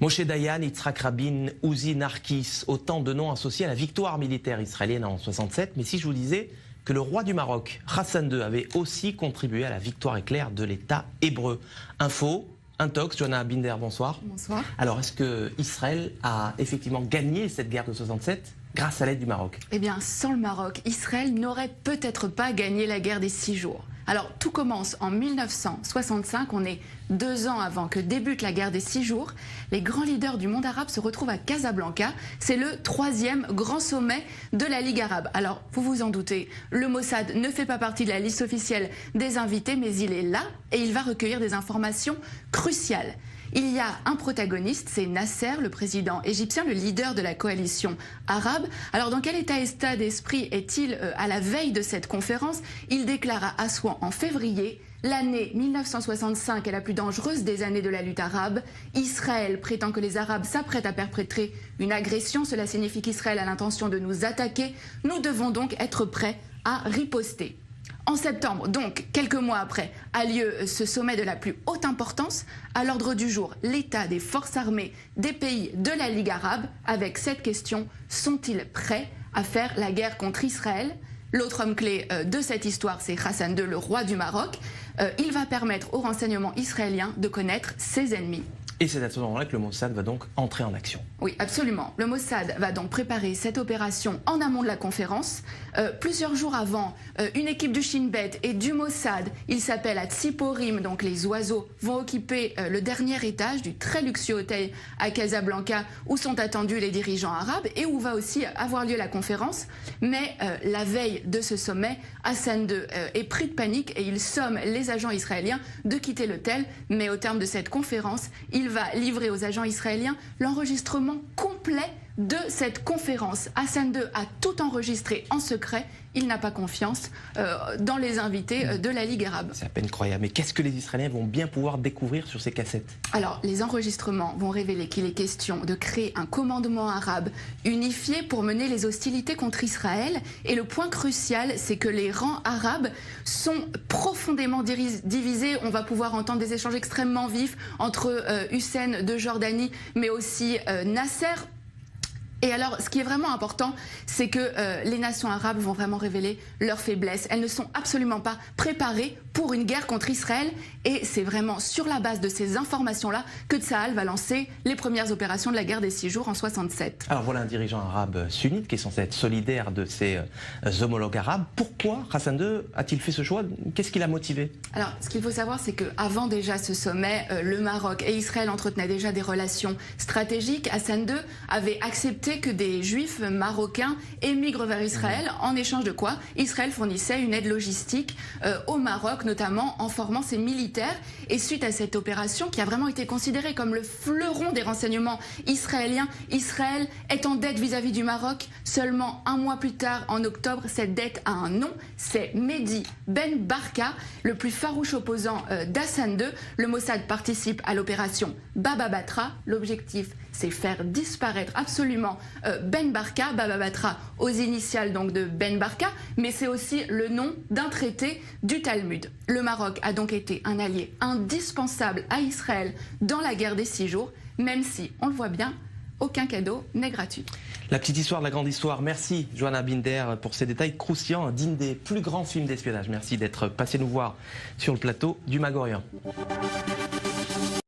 Moshe Dayan, Yitzhak Rabin, Uzi Narkis, autant de noms associés à la victoire militaire israélienne en 67. Mais si je vous disais que le roi du Maroc, Hassan II, avait aussi contribué à la victoire éclair de l'État hébreu. Info, Intox, Johanna Binder, bonsoir. Bonsoir. Alors, est-ce que Israël a effectivement gagné cette guerre de 67 grâce à l'aide du Maroc? Eh bien, sans le Maroc, Israël n'aurait peut-être pas gagné la guerre des 6 jours. Alors, tout commence en 1965, on est 2 ans avant que débute la guerre des 6 jours. Les grands leaders du monde arabe se retrouvent à Casablanca. C'est le 3e grand sommet de la Ligue arabe. Alors, vous vous en doutez, le Mossad ne fait pas partie de la liste officielle des invités, mais il est là et il va recueillir des informations cruciales. Il y a un protagoniste, c'est Nasser, le président égyptien, le leader de la coalition arabe. Alors dans quel état d'esprit est-il à la veille de cette conférence? Il déclare à Assouan en février: l'année 1965 est la plus dangereuse des années de la lutte arabe. Israël prétend que les Arabes s'apprêtent à perpétrer une agression. Cela signifie qu'Israël a l'intention de nous attaquer. Nous devons donc être prêts à riposter. En septembre, donc quelques mois après, a lieu ce sommet de la plus haute importance. À l'ordre du jour, l'état des forces armées des pays de la Ligue arabe, avec cette question: sont-ils prêts à faire la guerre contre Israël? L'autre homme clé de cette histoire, c'est Hassan II, le roi du Maroc. Il va permettre aux renseignements israéliens de connaître ses ennemis. Et c'est à ce moment-là que le Mossad va donc entrer en action. Oui, absolument. Le Mossad va donc préparer cette opération en amont de la conférence. Plusieurs jours avant, une équipe du Shin Bet et du Mossad, il s'appelle à Tsiporim, donc les oiseaux, vont occuper le dernier étage du très luxueux hôtel à Casablanca où sont attendus les dirigeants arabes et où va aussi avoir lieu la conférence. Mais la veille de ce sommet, Hassan II est pris de panique et il somme les agents israéliens de quitter l'hôtel. Mais au terme de cette conférence, il va livrer aux agents israéliens l'enregistrement complet de cette conférence. Hassan II a tout enregistré en secret. Il n'a pas confiance dans les invités de la Ligue arabe. C'est à peine croyable. Mais qu'est-ce que les Israéliens vont bien pouvoir découvrir sur ces cassettes? Alors, les enregistrements vont révéler qu'il est question de créer un commandement arabe unifié pour mener les hostilités contre Israël. Et le point crucial, c'est que les rangs arabes sont profondément divisés. On va pouvoir entendre des échanges extrêmement vifs entre Hussein de Jordanie, mais aussi Nasser. Et alors, ce qui est vraiment important, c'est que les nations arabes vont vraiment révéler leurs faiblesses. Elles ne sont absolument pas préparées pour une guerre contre Israël. Et c'est vraiment sur la base de ces informations-là que Tsahal va lancer les premières opérations de la guerre des 6 jours en 67. Alors voilà un dirigeant arabe sunnite qui est censé être solidaire de ses homologues arabes. Pourquoi Hassan II a-t-il fait ce choix? Qu'est-ce qui l'a motivé? Alors, ce qu'il faut savoir, c'est qu'avant déjà ce sommet, le Maroc et Israël entretenaient déjà des relations stratégiques. Hassan II avait accepté que des juifs marocains émigrent vers Israël, en échange de quoi Israël fournissait une aide logistique au Maroc, notamment en formant ses militaires. Et suite à cette opération, qui a vraiment été considérée comme le fleuron des renseignements israéliens, Israël est en dette vis-à-vis du Maroc. Seulement un mois plus tard, en octobre, cette dette a un nom, c'est Mehdi Ben Barka, le plus farouche opposant d'Hassan II. Le Mossad participe à l'opération Baba Batra. L'objectif, c'est faire disparaître absolument Ben Barka, Baba Batra aux initiales donc de Ben Barka, mais c'est aussi le nom d'un traité du Talmud. Le Maroc a donc été un allié indispensable à Israël dans la guerre des 6 jours, même si, on le voit bien, aucun cadeau n'est gratuit. La petite histoire de la grande histoire. Merci Johanna Binder pour ces détails croustillants, dignes des plus grands films d'espionnage. Merci d'être passé nous voir sur le plateau du Mag Orient.